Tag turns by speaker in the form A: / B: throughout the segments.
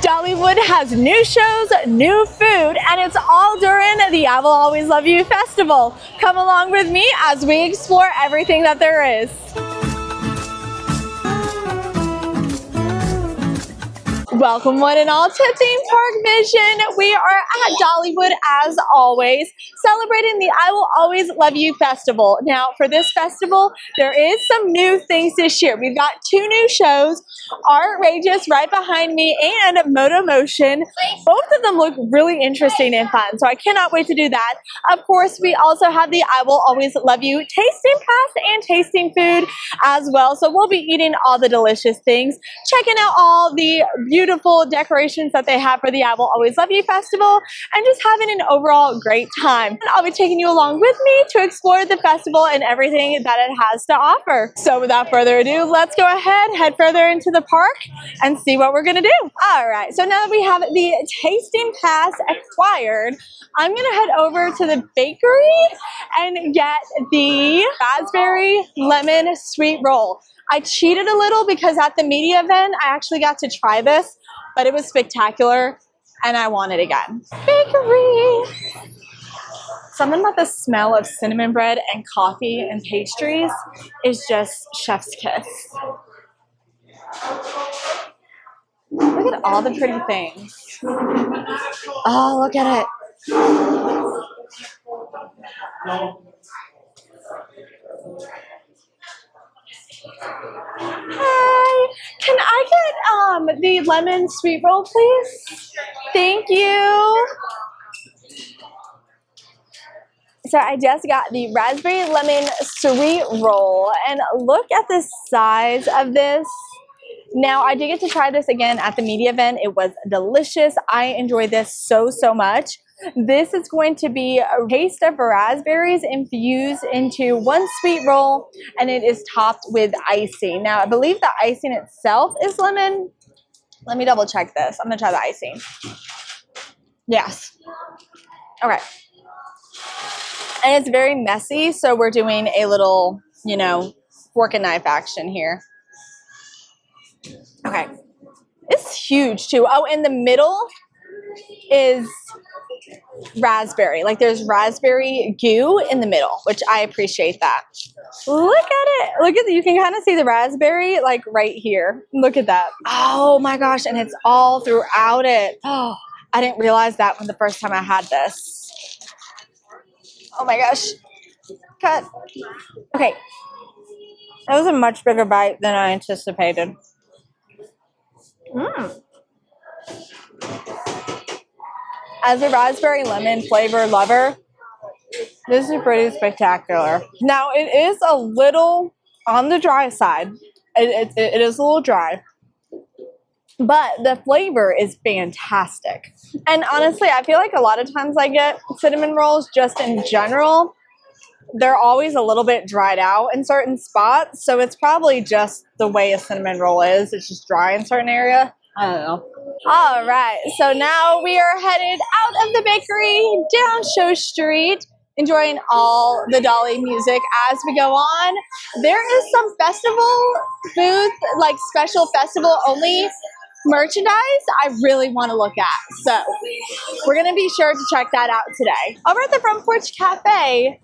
A: Dollywood has new shows, new food, and it's all during the I Will Always Love You festival. Come along with me as we explore everything that there is. Welcome one and all to Theme Park Vision. We are at Dollywood as always, celebrating the I Will Always Love You festival. Now for this festival, there is some new things this year. We've got two new shows, Outrageous right behind me and Moto Motion. Both of them look really interesting and fun, so I cannot wait to do that. Of course, we also have the I Will Always Love You tasting pass and tasting food as well. So we'll be eating all the delicious things, checking out all the beautiful decorations that they have for the I Will Always Love You festival, and just having an overall great time. And I'll be taking you along with me to explore the festival and everything that it has to offer. So without further ado, let's go ahead, head further into the park and see what we're gonna do. All right, so now that we have the tasting pass acquired, I'm gonna head over to the bakery and get the raspberry lemon sweet roll. I cheated a little because at the media event, I actually got to try this, but it was spectacular and I want it again. Bakery! Something about the smell of cinnamon bread and coffee and pastries is just chef's kiss. Look at all the pretty things. Oh, look at it. Hi, can I get the lemon sweet roll, please? Thank you. So I just got the raspberry lemon sweet roll, and look at the size of this. Now I did get to try this again at the media event. It was delicious. I enjoyed this so much. This is going to be a taste of raspberries infused into one sweet roll, and it is topped with icing. Now I believe the icing itself is lemon. Let me double check this. I'm gonna try the icing. Yes. Okay. And it's very messy, so we're doing a little, you know, fork and knife action here. Okay. It's huge too. Oh, in the middle is raspberry. Like there's raspberry goo in the middle, which I appreciate that. Look at it. Look at it. You can kind of see the raspberry like right here. Look at that. Oh my gosh. And it's all throughout it. Oh, I didn't realize that when the first time I had this. Oh my gosh. Cut. Okay. That was a much bigger bite than I anticipated. As a raspberry lemon flavor lover, this is pretty spectacular. Now it is a little on the dry side. It is a little dry, but the flavor is fantastic. And honestly, I feel like a lot of times I get cinnamon rolls just in general, they're always a little bit dried out in certain spots. So it's probably just the way a cinnamon roll is. It's just dry in certain area. I don't know. All right, so now we are headed out of the bakery down Show Street, enjoying all the Dolly music as we go on. There is some festival booth, like special festival only merchandise I really want to look at. So we're going to be sure to check that out today. Over at the Front Porch Cafe,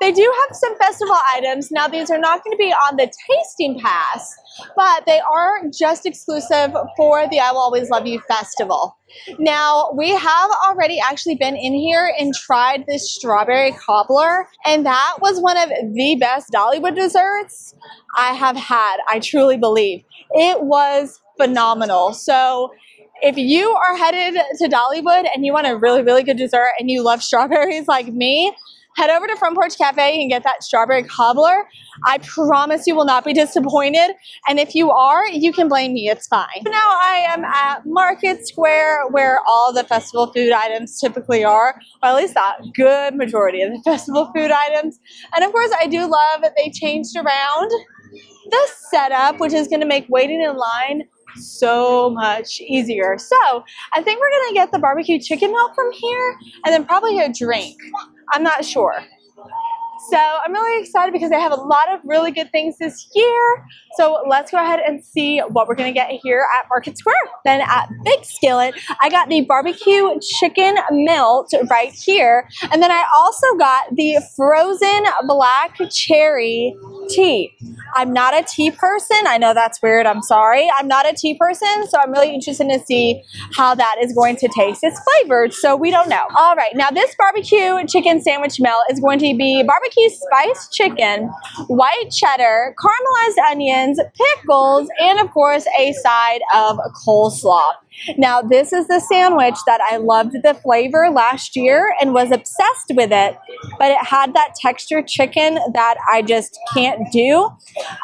A: they do have some festival items. Now these are not going to be on the tasting pass, but they are just exclusive for the I Will Always Love You festival. Now we have already actually been in here and tried this strawberry cobbler, and that was one of the best Dollywood desserts I have had, I truly believe. It was phenomenal. So if you are headed to Dollywood and you want a really good dessert and you love strawberries like me, head over to Front Porch Cafe and get that strawberry cobbler. I promise you will not be disappointed. And if you are, you can blame me. It's fine. Now I am at Market Square, where all the festival food items typically are, or at least a good majority of the festival food items. And of course, I do love that they changed around the setup, which is going to make waiting in line so much easier. So I think we're going to get the barbecue chicken melt from here and then probably a drink. I'm not sure. So I'm really excited because they have a lot of really good things this year. So let's go ahead and see what we're gonna get here at Market Square. Then at Big Skillet, I got the barbecue chicken melt right here. And then I also got the frozen black cherry tea. I'm not a tea person. I know that's weird. I'm sorry. I'm not a tea person. So I'm really interested to see how that is going to taste. It's flavored, so we don't know. All right. Now this barbecue chicken sandwich melt is going to be barbecue spiced chicken, white cheddar, caramelized onions, pickles, and of course a side of coleslaw. Now this is the sandwich that I loved the flavor last year and was obsessed with it, but it had that textured chicken that I just can't do.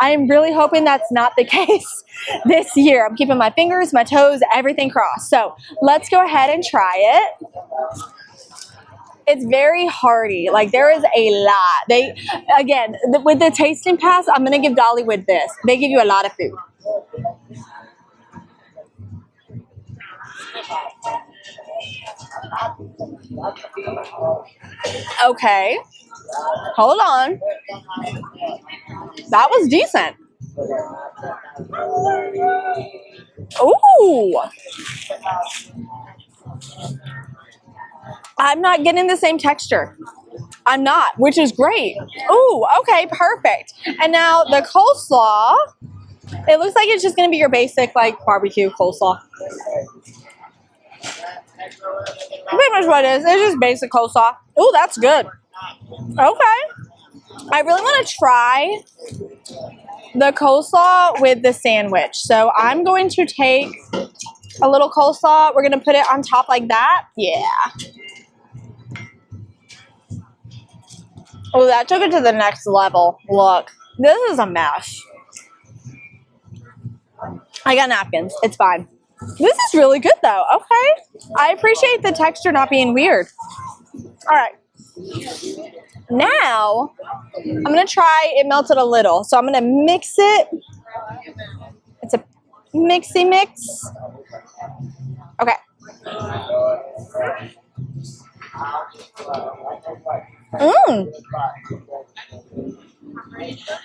A: I'm really hoping that's not the case this year. I'm keeping my fingers, my toes, everything crossed. So let's go ahead and try it. It's very hearty. Like there is a lot. Again, with the tasting pass, I'm going to give Dollywood this. They give you a lot of food. Okay, hold on. That was decent. Ooh. I'm not getting the same texture. I'm not, which is great. Ooh, okay, perfect. And now the coleslaw, it looks like it's just going to be your basic like barbecue coleslaw. Pretty much what it is. It's just basic coleslaw. Ooh, that's good. Okay. I really want to try the coleslaw with the sandwich. So I'm going to take a little coleslaw. We're going to put it on top like that. Yeah. Oh, that took it to the next level. Look, this is a mess. I got napkins. It's fine. This is really good though. Okay. I appreciate the texture not being weird. All right. Now, I'm going to try it melted a little. So I'm going to mix it. It's a mixy mix. Okay.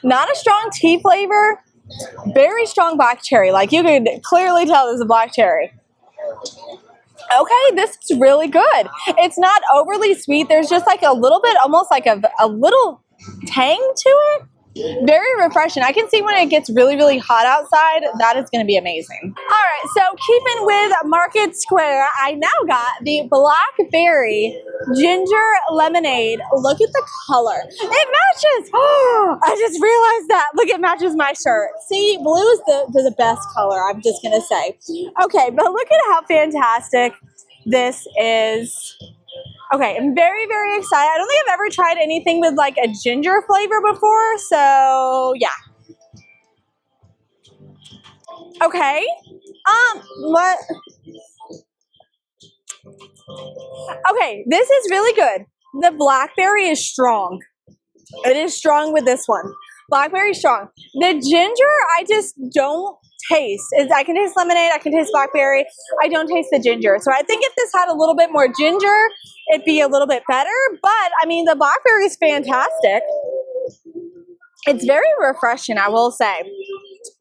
A: Not a strong tea flavor. Very strong black cherry. Like you could clearly tell this is a black cherry. Okay, this is really good. It's not overly sweet. There's just like a little bit, almost like a little tang to it. Very refreshing. I can see when it gets really, really hot outside, that is going to be amazing. All right, so keeping with Market Square, I now got the blackberry ginger lemonade. Look at the color. It matches. Oh, I just realized that. Look, it matches my shirt. See, blue is the best color, I'm just going to say. Okay, but look at how fantastic this is. Okay, I'm very, very excited. I don't think I've ever tried anything with like a ginger flavor before, so yeah. Okay, what? Okay, this is really good. The blackberry is strong. It is strong with this one. Blackberry strong. The ginger, I just don't taste. I can taste lemonade, I can taste blackberry. I don't taste the ginger. So I think if this had a little bit more ginger, it'd be a little bit better. But I mean, the blackberry is fantastic. It's very refreshing, I will say.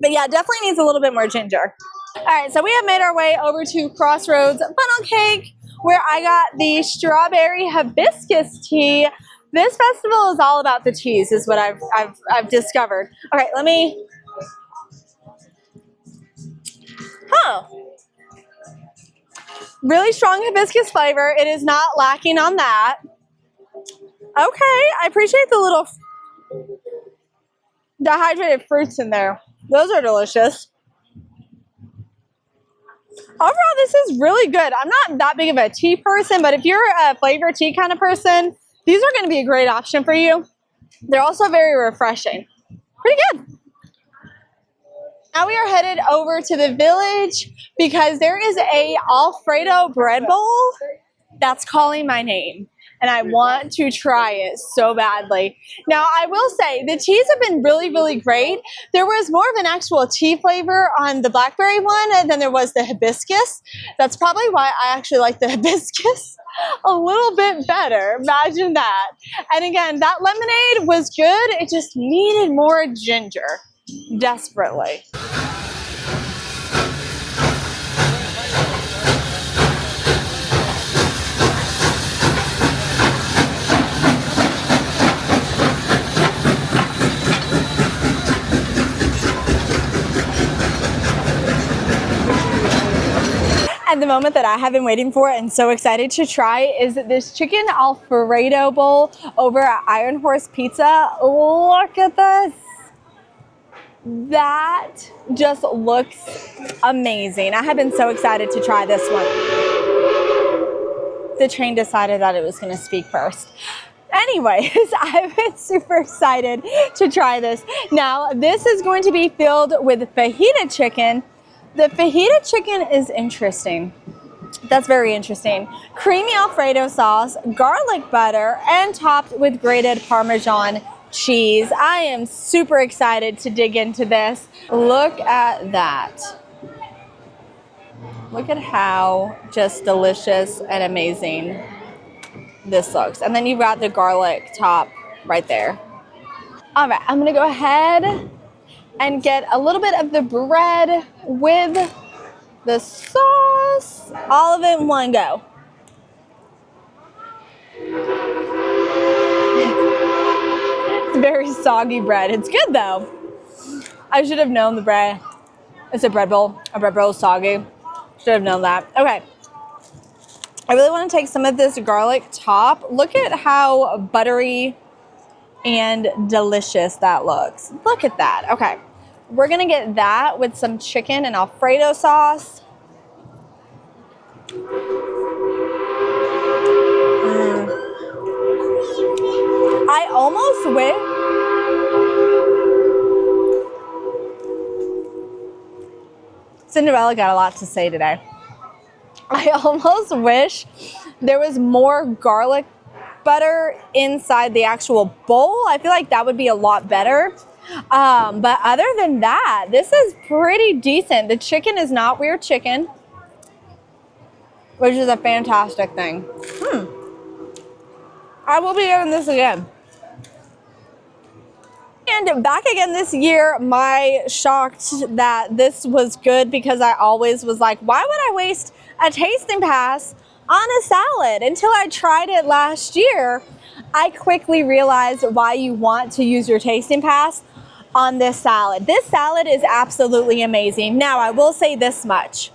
A: But yeah, definitely needs a little bit more ginger. All right, so we have made our way over to Crossroads Funnel Cake, where I got the strawberry hibiscus tea. This festival is all about the teas, is what I've discovered. Okay, let me. Really strong hibiscus flavor. It is not lacking on that. Okay, I appreciate the little dehydrated fruits in there. Those are delicious. Overall, this is really good. I'm not that big of a tea person, but if you're a flavor tea kind of person, these are going to be a great option for you. They're also very refreshing. Pretty good. Now we are headed over to the village because there is a Alfredo bread bowl that's calling my name. And I want to try it so badly. Now, I will say, the teas have been really, really great. There was more of an actual tea flavor on the blackberry one than there was the hibiscus. That's probably why I actually like the hibiscus. a little bit better. Imagine that. And again, that lemonade was good. It just needed more ginger, desperately. And the moment that I have been waiting for and so excited to try is this chicken alfredo bowl over at Iron Horse Pizza. Look at this. That just looks amazing. I have been so excited to try this one. The train decided that it was going to speak first. Anyways, I've been super excited to try this. Now, this is going to be filled with fajita chicken. The fajita chicken is interesting. That's very interesting. Creamy Alfredo sauce, garlic butter, and topped with grated Parmesan cheese. I am super excited to dig into this. Look at that. Look at how just delicious and amazing this looks. And then you've got the garlic top right there. All right, I'm gonna go ahead and get a little bit of the bread with the sauce, all of it in one go. It's very soggy bread. It's good though. I should have known the bread. It's a bread bowl. A bread bowl is soggy. Should have known that. Okay. I really want to take some of this garlic top. Look at how buttery and delicious that looks. Look at that. Okay. We're going to get that with some chicken and Alfredo sauce. I almost wish Cinderella got a lot to say today. I almost wish there was more garlic butter inside the actual bowl. I feel like that would be a lot better. But other than that, this is pretty decent. The chicken is not weird chicken, which is a fantastic thing. I will be doing this again. And back again this year, my shocked that this was good because I always was like, why would I waste a tasting pass on a salad? Until I tried it last year, I quickly realized why you want to use your tasting pass on this salad. This salad is absolutely amazing. Now, I will say this much.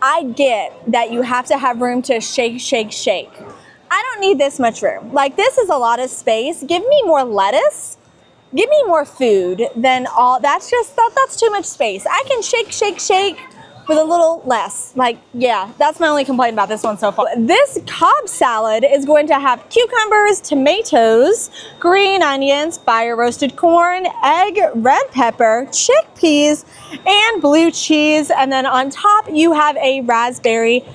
A: I get that you have to have room to shake, shake, shake. I don't need this much room. Like, this is a lot of space. Give me more lettuce. Give me more food than all. That's too much space. I can shake, shake, shake with a little less. Like, yeah, that's my only complaint about this one so far. This Cobb salad is going to have cucumbers, tomatoes, green onions, fire roasted corn, egg, red pepper, chickpeas, and blue cheese. And then on top, you have a raspberry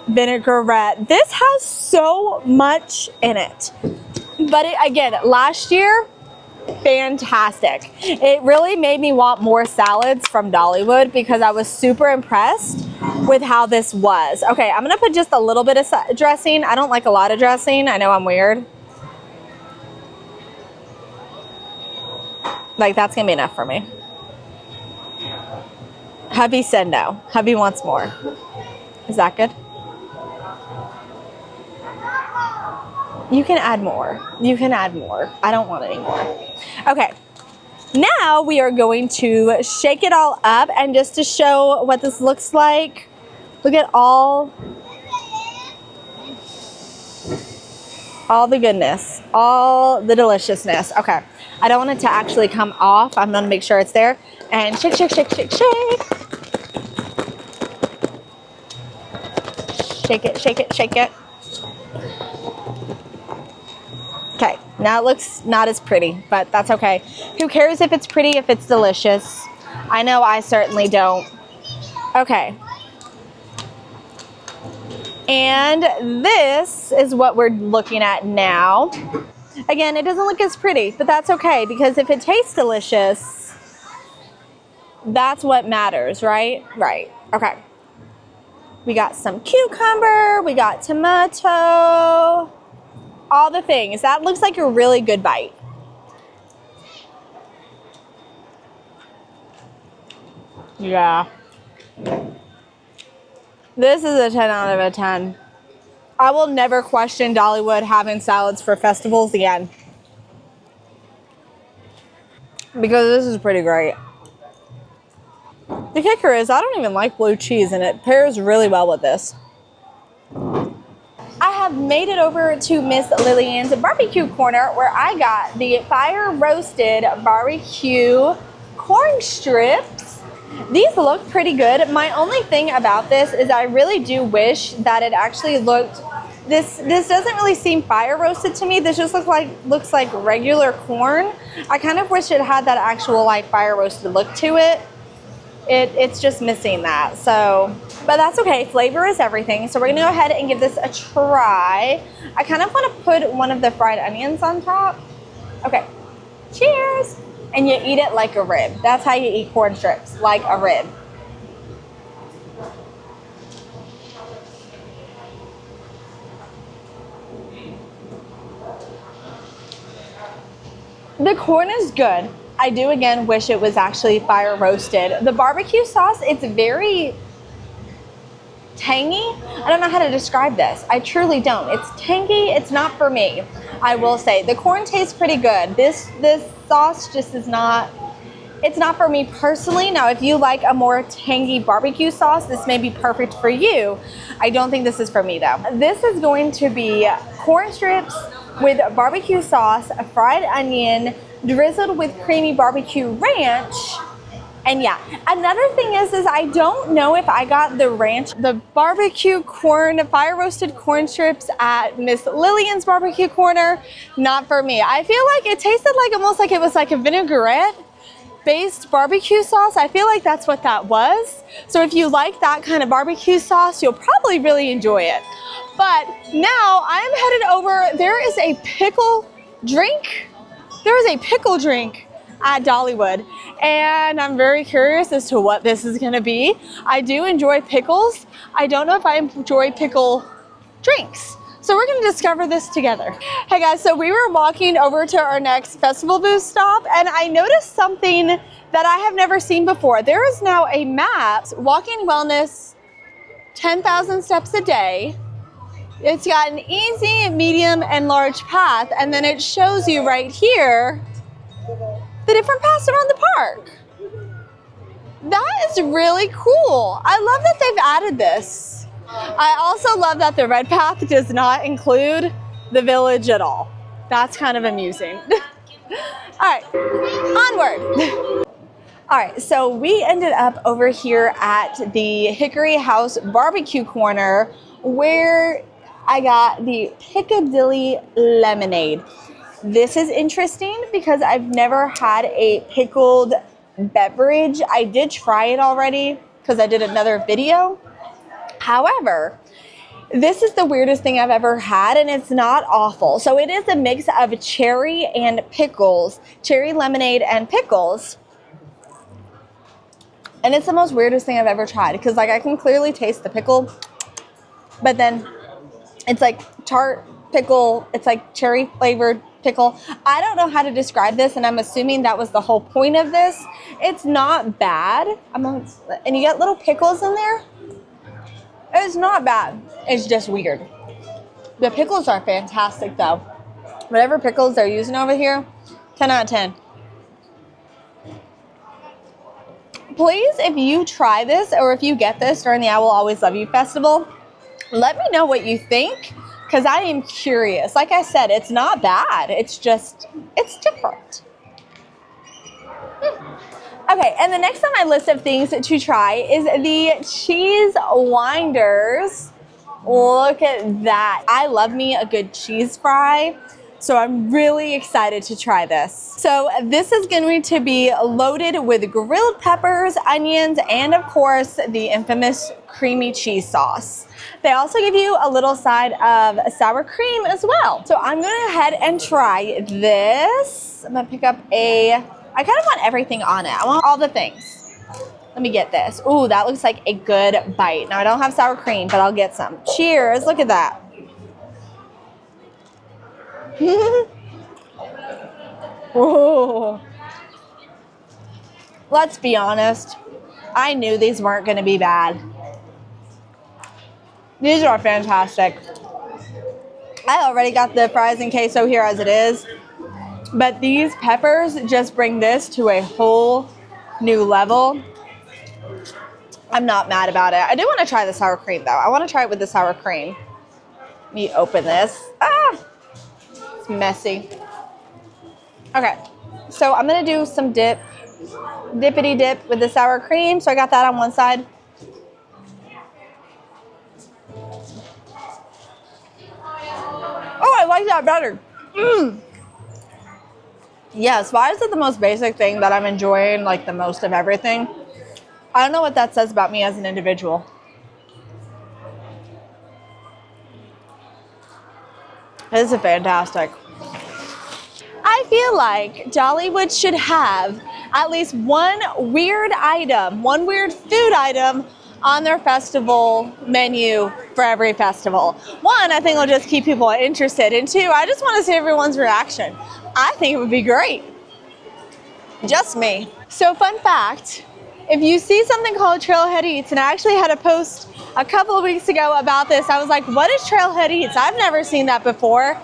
A: vinaigrette. This has so much in it. But again, last year, fantastic. It really made me want more salads from Dollywood because I was super impressed with how this was. Okay, I'm gonna put just a little bit of dressing. I don't like a lot of dressing. I know I'm weird. Like, that's gonna be enough for me. Hubby said no. Hubby wants more. Is that good? You can add more. You can add more. I don't want any more. Okay. Now we are going to shake it all up, and just to show what this looks like, look at all the goodness, all the deliciousness. Okay. I don't want it to actually come off. I'm going to make sure it's there. And shake, shake, shake, shake, shake. Shake it, shake it, shake it. Okay, now it looks not as pretty, but that's okay. Who cares if it's pretty, if it's delicious? I know I certainly don't. Okay. And this is what we're looking at now. Again, it doesn't look as pretty, but that's okay, because if it tastes delicious, that's what matters, right? Right, okay. We got some cucumber, we got tomato, all the things. That looks like a really good bite. Yeah. This is a 10 out of a 10. I will never question Dollywood having salads for festivals again. Because this is pretty great. The kicker is I don't even like blue cheese and it pairs really well with this. I have made it over to Miss Lillian's barbecue corner where I got the fire roasted barbecue corn strips. These look pretty good. My only thing about this is I really do wish that it actually looked, this doesn't really seem fire roasted to me. This just looks like regular corn. I kind of wish it had that actual like fire roasted look to it. It's just missing that. So, but that's okay. Flavor is everything. So we're gonna go ahead and give this a try. I kind of want to put one of the fried onions on top. Okay, cheers. And you eat it like a rib. That's how you eat corn strips, like a rib. The corn is good. I do again wish it was actually fire roasted. The barbecue sauce, it's very tangy. I don't know how to describe this. I truly don't. It's tangy. It's not for me. I will say the corn tastes pretty good. This sauce just is not, it's not for me personally. Now, if you like a more tangy barbecue sauce, this may be perfect for you. I don't think this is for me though. This is going to be corn strips with barbecue sauce, a fried onion, drizzled with creamy barbecue ranch. And yeah, another thing is I don't know if I got the ranch, the barbecue corn, fire roasted corn strips at Miss Lillian's barbecue corner. Not for me. I feel like it tasted like almost like it was like a vinaigrette based barbecue sauce. I feel like that's what that was. So if you like that kind of barbecue sauce, you'll probably really enjoy it. But now I'm headed over, there is a pickle drink. There is a pickle drink at Dollywood, and I'm very curious as to what this is gonna be. I do enjoy pickles. I don't know if I enjoy pickle drinks. So we're gonna discover this together. Hey guys, so we were walking over to our next festival booth stop, and I noticed something that I have never seen before. There is now a map, Walking Wellness, 10,000 steps a day. It's got an easy, medium, and large path, and then it shows you right here the different paths around the park. That is really cool. I love that they've added this. I also love that the red path does not include the village at all. That's kind of amusing. All right, onward. All right, so we ended up over here at the Hickory House Barbecue Corner where I got the Piccadilly Lemonade. This is interesting because I've never had a pickled beverage. I did try it already because I did another video. However, this is the weirdest thing I've ever had, and it's not awful. So it is a mix of cherry and pickles, cherry lemonade and pickles. And it's the most weirdest thing I've ever tried because like I can clearly taste the pickle, but then it's like tart pickle, it's like cherry flavored pickle. I don't know how to describe this, and I'm assuming that was the whole point of this. It's not bad, and you get little pickles in there. It's not bad. It's just weird. The pickles are fantastic though. Whatever pickles they're using over here, 10 out of 10. Please, if you try this or if you get this during the I Will Always Love You Festival, let me know what you think, because I am curious. Like I said, it's not bad. It's just, it's different. Okay, and the next on my list of things to try is the cheese winders. Look at that. I love me a good cheese fry, so I'm really excited to try this. So this is going to be loaded with grilled peppers, onions, and of course, the infamous creamy cheese sauce. They also give you a little side of sour cream as well. So I'm going to head and try this. I'm going to pick up I kind of want everything on it. I want all the things. Let Let me get this. Ooh, that looks like a good bite. Now I don't have sour cream, but I'll get some. Cheers, look at that. Whoa. Let's be honest. I knew these weren't gonna be bad. These are fantastic. I already got the fries and queso here as it is, but these peppers just bring this to a whole new level. I'm not mad about it. I do want to try the sour cream though. I want to try it with the sour cream. Let me open this. Ah, it's messy. Okay, so I'm gonna do some dippity dip with the sour cream. So I got that on one side. Oh, I like that better. Yes, why is it the most basic thing that I'm enjoying like the most of everything? I don't know what that says about me as an individual. This is fantastic. I feel like Dollywood should have at least one weird item, one weird food item on their festival menu for every festival. One, I think will just keep people interested. And two, I just want to see everyone's reaction. I think it would be great. Just me. So fun fact, if you see something called Trailhead Eats, and I actually had a post a couple of weeks ago about this, I was like, what is Trailhead Eats? I've never seen that before.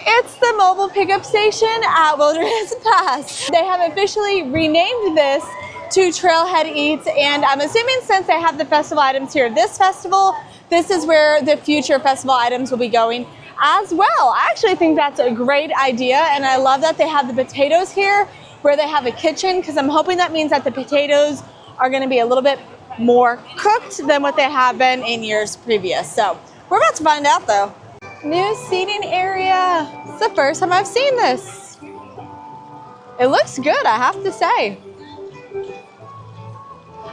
A: It's the mobile pickup station at Wilderness Pass. They have officially renamed this to Trailhead Eats, and I'm assuming since they have the festival items here this festival, this is where the future festival items will be going as well. I actually think that's a great idea, and I love that they have the potatoes here where they have a kitchen, because I'm hoping that means that the potatoes are going to be a little bit more cooked than what they have been in years previous. So we're about to find out though. New seating area. It's the first time I've seen this. It looks good, I have to say.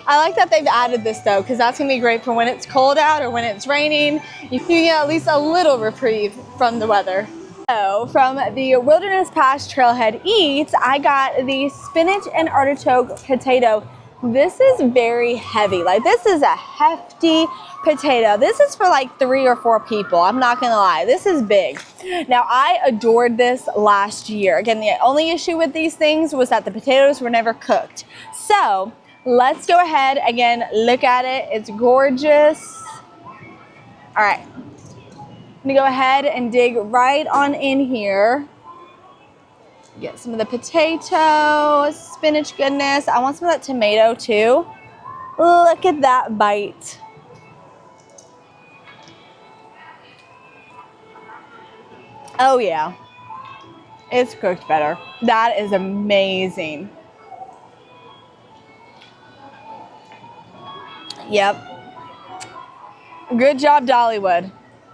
A: I like that they've added this though, because that's gonna be great for when it's cold out or when it's raining. You can get at least a little reprieve from the weather. So from the Wilderness Pass Trailhead Eats, I got the spinach and artichoke potato. This is very heavy. Like, this is a hefty potato. This is for like 3 or 4 people. I'm not gonna lie, this is big. Now, I adored this last year. Again, the only issue with these things was that the potatoes were never cooked. So let's go ahead again, look at it. It's gorgeous. All right, I'm gonna go ahead and dig right on in here. Get some of the potato, spinach goodness. I want some of that tomato too. Look at that bite. Oh yeah, it's cooked better. That is amazing. Yep. Good job, Dollywood.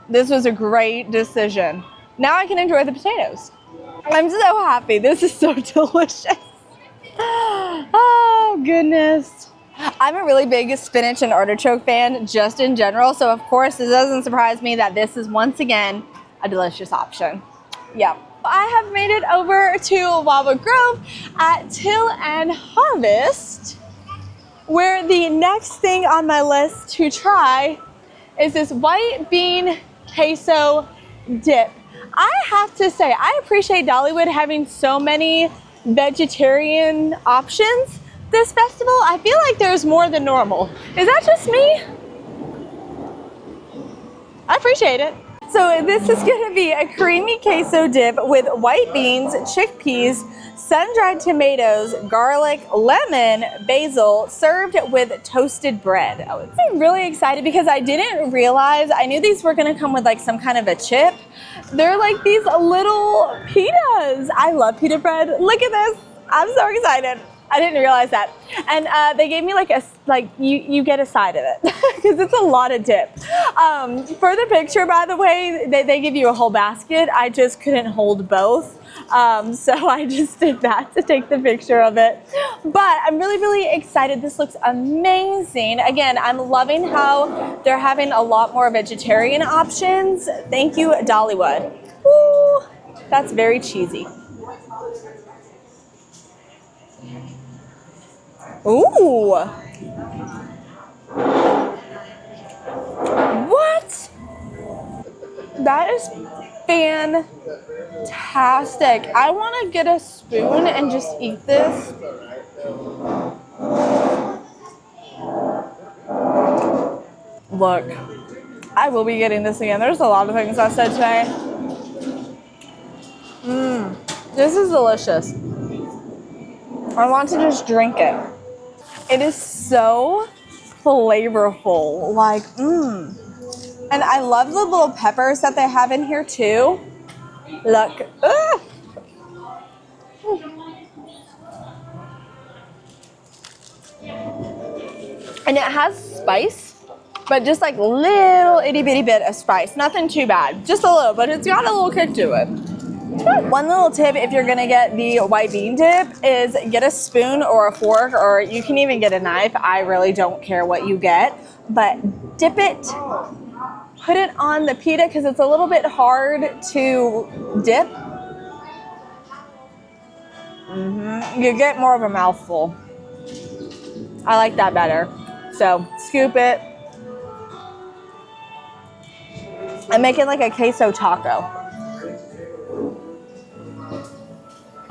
A: This was a great decision. Now I can enjoy the potatoes. I'm so happy. This is so delicious. Oh, goodness. I'm a really big spinach and artichoke fan just in general. So, of course, it doesn't surprise me that this is once again a delicious option. Yep. I have made it over to Wildwood Grove at Till and Harvest, where the next thing on my list to try is this white bean queso dip. I have to say, I appreciate Dollywood having so many vegetarian options this festival. I feel like there's more than normal. Is that just me? I appreciate it. So this is gonna be a creamy queso dip with white beans, chickpeas, sun-dried tomatoes, garlic, lemon, basil, served with toasted bread. I'm really excited because I didn't realize, I knew these were gonna come with like some kind of a chip. They're like these little pitas. I love pita bread. Look at this. I'm so excited. I didn't realize that. And they gave me like you get a side of it because it's a lot of dip. For the picture, by the way, they give you a whole basket. I just couldn't hold both. So I just did that to take the picture of it. But I'm really, really excited. This looks amazing. Again, I'm loving how they're having a lot more vegetarian options. Thank you, Dollywood. Ooh, that's very cheesy. Ooh. What? That is fantastic. I want to get a spoon and just eat this. Look, I will be getting this again. There's a lot of things I said today. This is delicious. I want to just drink it. It is so flavorful. Like, And I love the little peppers that they have in here too. Look. And it has spice, but just like little itty bitty bit of spice. Nothing too bad, just a little, but it's got a little kick to it. One little tip if you're gonna get the white bean dip is get a spoon or a fork, or you can even get a knife. I really don't care what you get, but dip it, put it on the pita because it's a little bit hard to dip. You get more of a mouthful. I like that better. So scoop it and make it like a queso taco.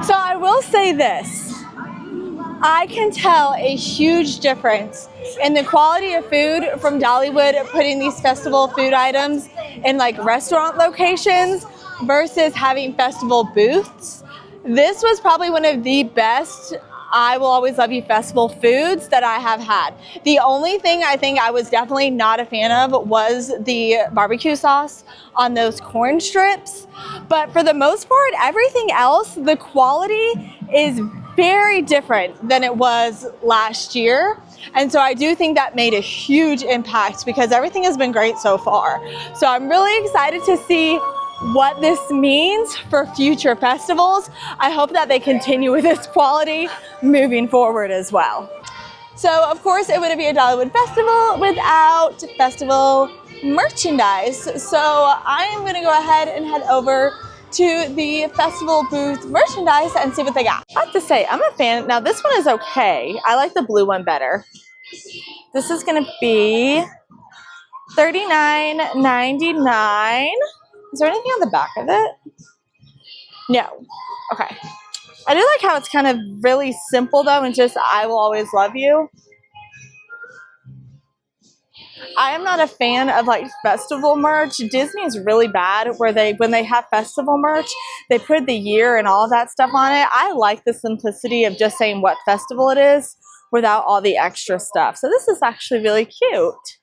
A: So I will say this, I can tell a huge difference in the quality of food from Dollywood putting these festival food items in like restaurant locations versus having festival booths. This was probably one of the best I Will Always Love You festival foods that I have had. The only thing I think I was definitely not a fan of was the barbecue sauce on those corn strips. But for the most part, everything else, the quality is very different than it was last year. And so I do think that made a huge impact because everything has been great so far. So I'm really excited to see what this means for future festivals. I hope that they continue with this quality moving forward as well. So of course it wouldn't be a Dollywood festival without festival merchandise. So I am gonna go ahead and head over to the festival booth merchandise and see what they got. I have to say, I'm a fan. Now this one is okay. I like the blue one better. This is gonna be $39.99. Is there anything on the back of it? No. Okay. I do like how it's kind of really simple though, and just I will always love you. I am not a fan of like festival merch. Disney is really bad where when they have festival merch, they put the year and all of that stuff on it. I like the simplicity of just saying what festival it is without all the extra stuff. So this is actually really cute.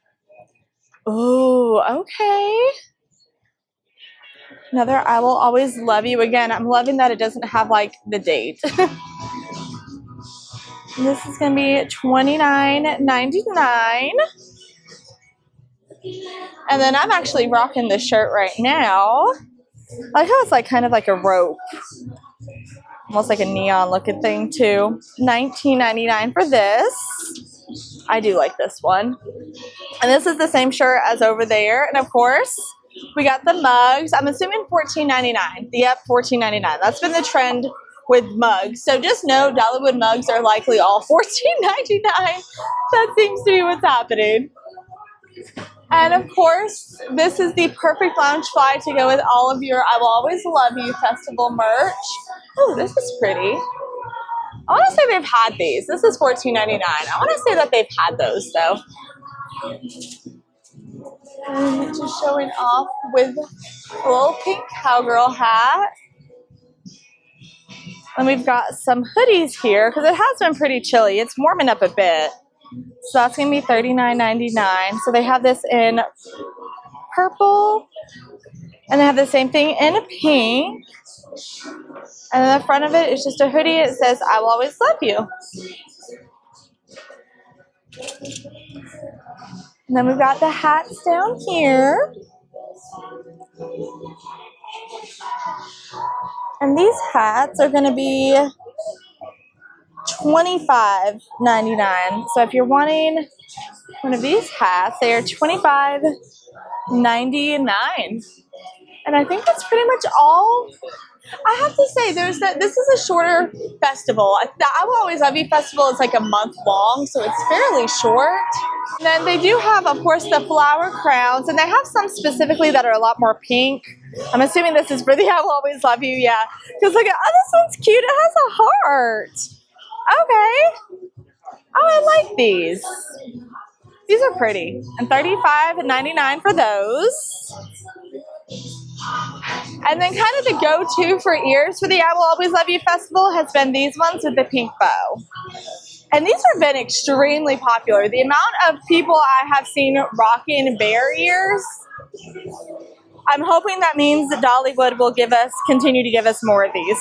A: Oh, okay. Another I Will Always Love You. Again, I'm loving that it doesn't have like the date. This is going to be $29.99. And then I'm actually rocking this shirt right now. I like how it's like kind of like a rope. Almost like a neon looking thing too. $19.99 for this. I do like this one. And this is the same shirt as over there. And of course, we got the mugs. I'm assuming $14.99. Yep, $14.99. That's been the trend with mugs. So just know Dollywood mugs are likely all $14.99. That seems to be what's happening. And of course, this is the perfect lounge fly to go with all of your I Will Always Love You festival merch. Oh, this is pretty. I want to say they've had these. This is $14.99. I want to say that they've had those though. And just showing off with a little pink cowgirl hat. And we've got some hoodies here because it has been pretty chilly. It's warming up a bit. So that's going to be $39.99. So they have this in purple. And they have the same thing in pink. And then the front of it is just a hoodie. It says, I will always love you. And then we've got the hats down here. And these hats are going to be $25.99. So if you're wanting one of these hats, they are $25.99. And I think that's pretty much all I have to say, this is a shorter festival. The I Will Always Love You festival is like a month long, so it's fairly short. And then they do have, of course, the flower crowns, and they have some specifically that are a lot more pink. I'm assuming this is for the I Will Always Love You, yeah. Because look at, oh, this one's cute. It has a heart. Okay. Oh, I like these. These are pretty. And $35.99 for those. And then kind of the go-to for ears for the I Will Always Love You festival has been these ones with the pink bow. And these have been extremely popular. The amount of people I have seen rocking bear ears, I'm hoping that means that Dollywood will continue to give us more of these.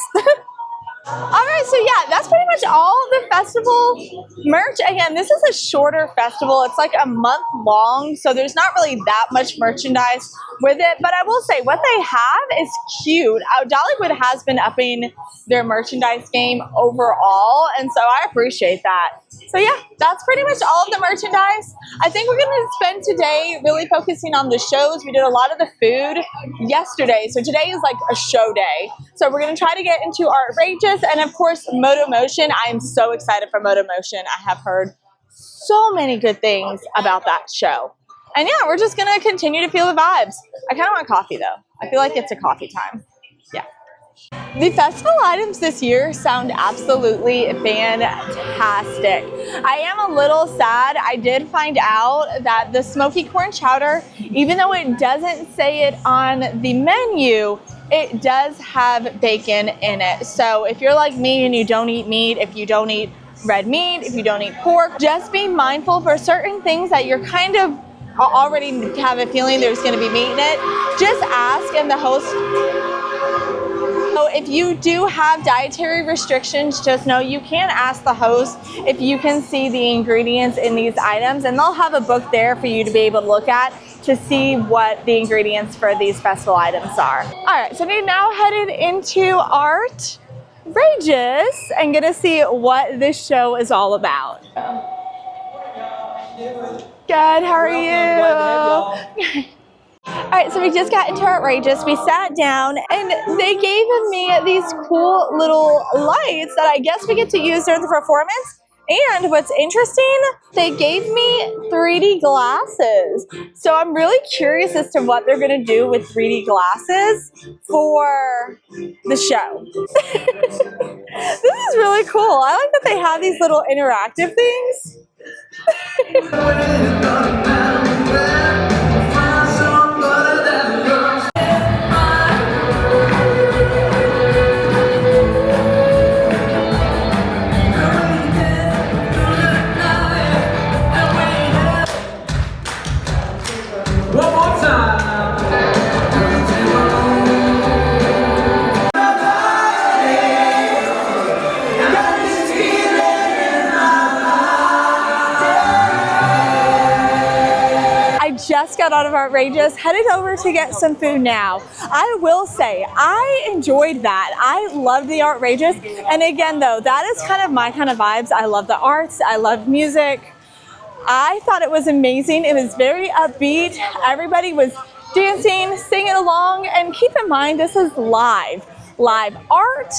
A: Alright, so yeah, that's pretty much all the festival merch. Again, this is a shorter festival. It's like a month long, so there's not really that much merchandise with it. But I will say, what they have is cute. Dollywood has been upping their merchandise game overall, and so I appreciate that. So yeah, that's pretty much all of the merchandise. I think we're going to spend today really focusing on the shows. We did a lot of the food yesterday, so today is like a show day. So we're going to try to get into Outrageous and, of course, Moto Motion. I am so excited for Moto Motion. I have heard so many good things about that show. And yeah, we're just going to continue to feel the vibes. I kind of want coffee, though. I feel like it's a coffee time. Yeah. The festival items this year sound absolutely fantastic. I am a little sad. I did find out that the smoky corn chowder, even though it doesn't say it on the menu, it does have bacon in it. So if you're like me and you don't eat meat, if you don't eat red meat, if you don't eat pork, just be mindful for certain things that you're kind of already have a feeling there's going to be meat in it. Just ask, and the host. So if you do have dietary restrictions, just know you can ask the host if you can see the ingredients in these items, and they'll have a book there for you to be able to look at to see what the ingredients for these festival items are. All right, so we're now headed into Outrageous and gonna see what this show is all about. Good, how are you? All right, so we just got into Outrageous. We sat down and they gave me these cool little lights that I guess we get to use during the performance. And what's interesting, they gave me 3D glasses. So I'm really curious as to what they're gonna do with 3D glasses for the show. This is really cool. I like that they have these little interactive things. Just got out of Outrageous, headed over to get some food now. I will say, I enjoyed that. I loved the Outrageous. And again, though, that is kind of my kind of vibes. I love the arts. I love music. I thought it was amazing. It was very upbeat. Everybody was dancing, singing along. And keep in mind, this is live. Live art,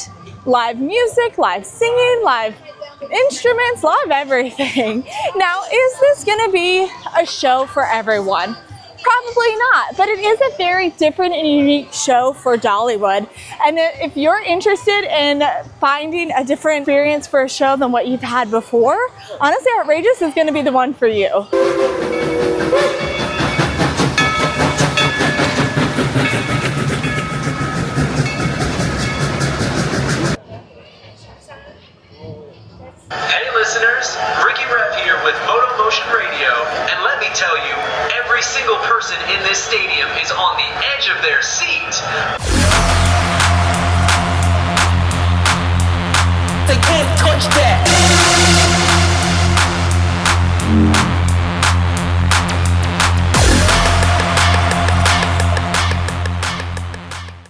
A: live music, live singing, live instruments, live everything. Now, is this gonna be a show for everyone? Probably not, but it is a very different and unique show for Dollywood. And if you're interested in finding a different experience for a show than what you've had before, honestly, Outrageous is gonna be the one for you.
B: Listeners, Ricky Rep here with Moto Motion Radio, and let me tell you, every single person in this stadium is on the edge of their seat. They can't touch that.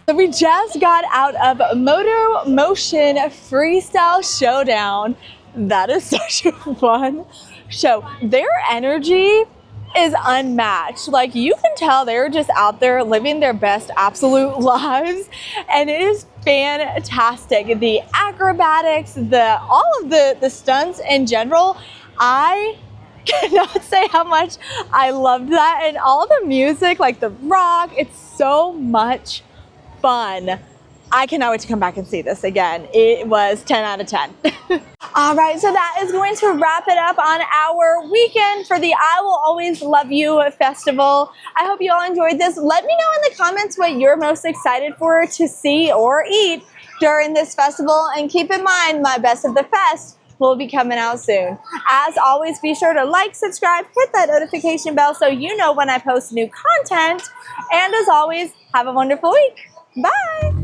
A: So we just got out of Moto Motion Freestyle Showdown. That is such a fun show. Their energy is unmatched. Like, you can tell they're just out there living their best absolute lives, and it is fantastic. The acrobatics, all of the stunts in general, I cannot say how much I loved that, and all the music, like the rock, it's so much fun. I cannot wait to come back and see this again. It was 10 out of 10. All right, so that is going to wrap it up on our weekend for the I Will Always Love You festival. I hope you all enjoyed this. Let me know in the comments what you're most excited for to see or eat during this festival. And keep in mind, my Best of the Fest will be coming out soon. As always, be sure to like, subscribe, hit that notification bell so you know when I post new content. And as always, have a wonderful week. Bye.